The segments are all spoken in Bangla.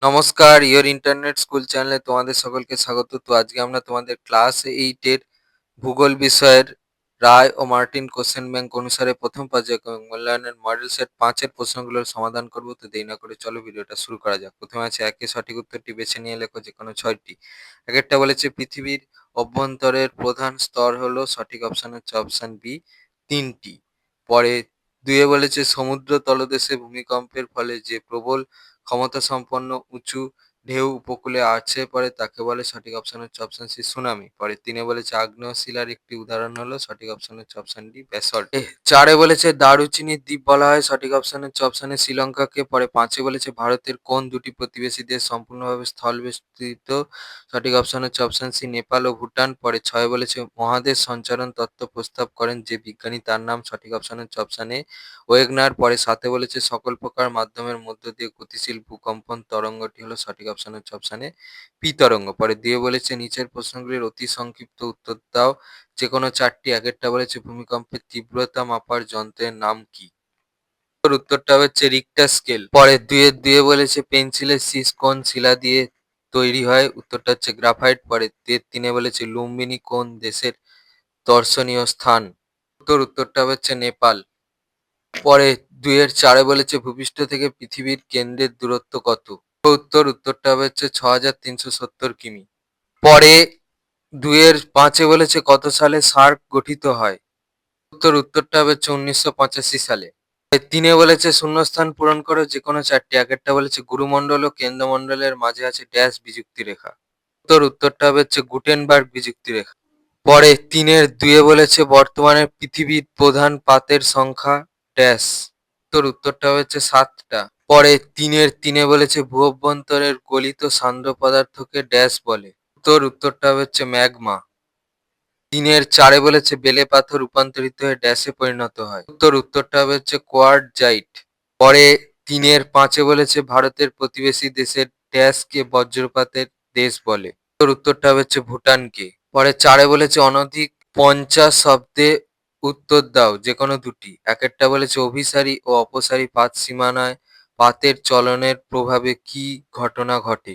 নমস্কার, ইওর ইন্টারনেট স্কুল চ্যানেলে তোমাদের সকলকে স্বাগত। তো আজকে আমরা তোমাদের ক্লাস 8 এর ভূগোল বিষয়ের রায় ও মার্টিন কোশ্চেন ব্যাংক অনুসারে প্রথম পর্যায়ক্রমিক মূল্যায়নের মডেল সেট 5 এর প্রশ্নগুলোর সমাধান করব। তো দেরি না করে চলো ভিডিওটা শুরু করা যাক। প্রথমে আছে 1 এর সঠিক উত্তরটি বেছে নিয়ে লেখো যেকোনো 6টি। একেরটা বলেছে পৃথিবীর অভ্যন্তরের প্রধান স্তর হলো, সঠিক অপশন হচ্ছে অপশন বি 3টি। পরে 2 এ বলেছে সমুদ্র তলদেশে ভূমিকম্পের ফলে যে প্রবল ক্ষমতাসম্পন্ন উঁচু ঢেউ উপকূলে আছড়ে পড়ে তাকে বলে, সঠিক অপশন হচ্ছে অপশন সি সুনামি। পরে 3 এ বলেছে আগ্নেয় শিলার একটি উদাহরণ হলো, সঠিক অপশন হচ্ছে অপশন ডি ব্যাসল্ট। 4 এ বলেছে দারুচিনির দ্বীপ বলা হয়, সঠিক অপশন হচ্ছে অপশন এ শ্রীলঙ্কাকে। পরে 5 এ বলেছে ভারতের কোন দুটি প্রতিবেশী দেশ সম্পূর্ণভাবে স্থলবেষ্টিত, সঠিক অপশন হচ্ছে অপশন সি নেপাল ও ভুটান। পরে 6 এ বলেছে মহাদেশ সঞ্চারণ তত্ত্ব প্রস্তাব করেন যে বিজ্ঞানী, তার নাম, সঠিক অপশন হচ্ছে অপশন এ ওয়েগনার। পরে 7 এ বলেছে সকল প্রকার মাধ্যমের মধ্য দিয়ে গতিশীল ভূকম্পন তরঙ্গটি হলো, সঠিক অপশন হচ্ছে অপশন এ পি তরঙ্গ। পরে দিয়ে বলেছে নিচের প্রশ্নগুলির অতি সংক্ষিপ্ত উত্তর দাও যেকোনো 4টি। একেরটা বলেছে ভূমিকম্পের তীব্রতা মাপার যন্ত্রের নাম কি? ওর উত্তরটা হচ্ছে রিক্টার স্কেল। পরে 2 এ বলেছে পেন্সিলের শীষ কোন শিলা দিয়ে তৈরি হয়, উত্তরটা হচ্ছে গ্রাফাইট। পরে 3 এ বলেছে লুম্বিনী কোন দেশের দর্শনীয় স্থান, উত্তরটা হচ্ছে নেপাল। পরে 2 এর 4 এ বলেছে ভূপৃষ্ঠ থেকে পৃথিবীর কেন্দ্রের দূরত্ব কত, উত্তরটা হচ্ছে 6370 কিমি। পরে 2 এর 5 এ বলেছে কত সালে সার্ক গঠিত হয়, উত্তরটা হচ্ছে 1985 সালে। 3 এ বলেছে শূন্যস্থান পূরণ করো যেকোনো 4টি। একেরটা বলেছে গুরুমণ্ডল ও কেন্দ্রমণ্ডলের মাঝে আছে ড্যাশ বিযুক্তি রেখা, উত্তরটা হচ্ছে গুটেনবার্গ বিযুক্তি রেখা। পরে 3 এর 2 এ বলেছে বর্তমানে পৃথিবীর প্রধান পাতের সংখ্যা ড্যাশ, উত্তরটা হচ্ছে 7টা। পরে 3 এর 3 এ বলেছে ভূ অভ্যন্তরের গলিত সান্দ্র পদার্থকে ড্যাশ বলে, উত্তরটা হচ্ছে ম্যাগমা। 3 এর 4 এ বলেছে বেলে পাথর রূপান্তরিত হয়ে ড্যাশে পরিণত হয়, উত্তরটা হচ্ছে কোয়ার্টজাইট। পরে 3 এর 5 এ বলেছে ভারতের প্রতিবেশী দেশের ড্যাশকে বজ্রপাতের দেশ বলে, উত্তরটা হচ্ছে ভুটানকে। পরে 4 এ বলেছে অনধিক 50 শব্দে উত্তর দাও যেকোনো দুটি। একেরটা বলেছে অভিসারী ও অপসারী পাত সীমানায় পাতের চলনের প্রভাবে কি ঘটনা ঘটে,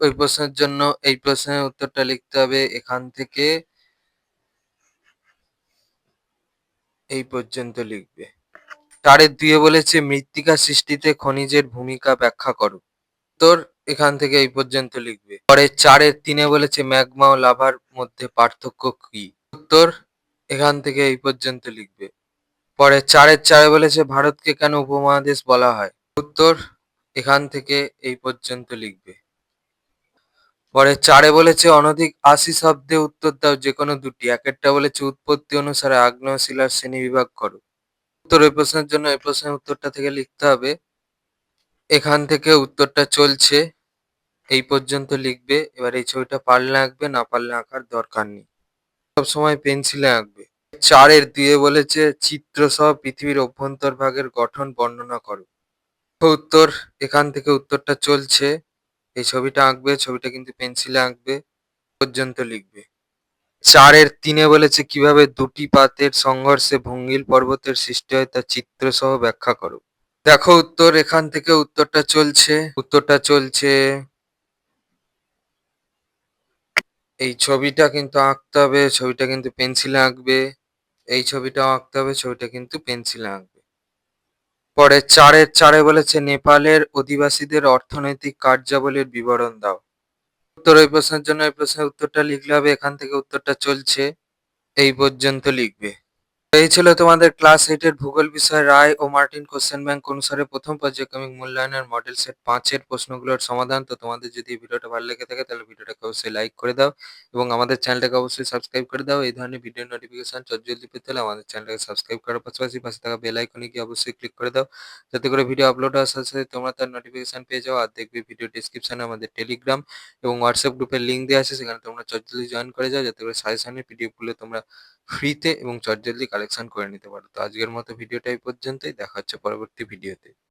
ওই প্রশ্নের জন্য এই প্রশ্নের উত্তরটা লিখতে হবে এখান থেকে এই পর্যন্ত লিখবে। 4 এর 2 এ বলেছে মৃত্তিকা সৃষ্টিতে খনিজের ভূমিকা ব্যাখ্যা করো, এখান থেকে এই পর্যন্ত লিখবে। পরে 4 এর 3 এ বলেছে ম্যাগমা ও লাভার মধ্যে পার্থক্য কি, উত্তর এখান থেকে এই পর্যন্ত লিখবে। পরে 4 এর 4 এ বলেছে ভারতকে কেন উপমহাদেশ বলা হয়, উত্তর এখান থেকে এই পর্যন্ত লিখবে। পরে 4 এ বলেছে অনধিক 80 শব্দে উত্তর দাও যেকোনো দুটি। একেরটা বলেছে উৎপত্তি অনুসারে আগ্নেয় শিলার শ্রেণীবিভাগ করো, ওই প্রশ্নের জন্য এই প্রশ্নের উত্তরটা থেকে লিখতে হবে এখান থেকে উত্তরটা চলছে এই পর্যন্ত লিখবে। এবার এই ছবিটা পারলে আঁকবে, না পারলে আঁকার দরকার নেই, সবসময় পেন্সিলে আঁকবে। 4 এর 2 এ বলেছে চিত্র সহ পৃথিবীর অভ্যন্তরভাগের গঠন বর্ণনা করো, উত্তর এখান থেকে উত্তরটা চলছে এই ছবিটা আঁকবে, ছবিটা কিন্তু পেন্সিলে আঁকবে, পর্যন্ত লিখবে। 4 এর 3 এ বলেছে কিভাবে দুটি পাতের সংঘর্ষে ভঙ্গিল পর্বতের সৃষ্টি হয় তা চিত্র সহ ব্যাখ্যা করো, দেখো উত্তর এখান থেকে উত্তরটা চলছে এই ছবিটা কিন্তু আঁকতে হবে, ছবিটা কিন্তু পেন্সিলে আঁকবে, এই ছবিটাও আঁকতে হবে, ছবিটা কিন্তু পেন্সিলে আঁকবে। পরে 4 এর 4 এ বলেছে নেপালের অধিবাসীদের অর্থনৈতিক কার্যাবলীর বিবরণ দাও, ওই প্রশ্নের জন্য এই প্রশ্নের উত্তরটা লিখলে হবে এখান থেকে উত্তরটা চলছে এই পর্যন্ত লিখবে। এই ছিল তোমাদের ক্লাস 8 এর ভূগোল বিষয়ের রায় ও মার্টিন কোশ্চেন ব্যাংক অনুসারে প্রথম পর্যায়ক্রমিক মূল্যায়নের মডেল সেট 5 এর প্রশ্নগুলোর সমাধান। তো তোমাদের যদি এই ভিডিওটা ভালো লেগে থাকে তাহলে ভিডিওটাকে অবশ্যই লাইক করে দাও এবং আমাদের চ্যানেলটাকে অবশ্যই সাবস্ক্রাইব করে দাও। এই ধরনের ভিডিও নোটিফিকেশন জলদি পেতে হলে আমাদের চ্যানেলটাকে সাবস্ক্রাইব করার পাশাপাশি পাশে থাকা বেল আইকনে গিয়ে অবশ্যই ক্লিক করে দাও, যাতে করে ভিডিও আপলোড হওয়ার সাথে সাথে তোমরা তার নোটিফিকেশন পেয়ে যাও। আর দেখবে ভিডিও ডেসক্রিপশনে আমাদের টেলিগ্রাম এবং হোয়াটসঅ্যাপ গ্রুপের লিঙ্ক দেওয়া আছে, সেখানে তোমরা জলদি জয়েন করে যাও, যাতে করে সাজেশনের পিডিএফ গুলো তোমরা ফ্রিতে এবং চটজলদি কালেকশন করে নিতে পারো। তো আজকের মতো ভিডিওটা এই পর্যন্তই, দেখা হচ্ছে পরবর্তী ভিডিওতে।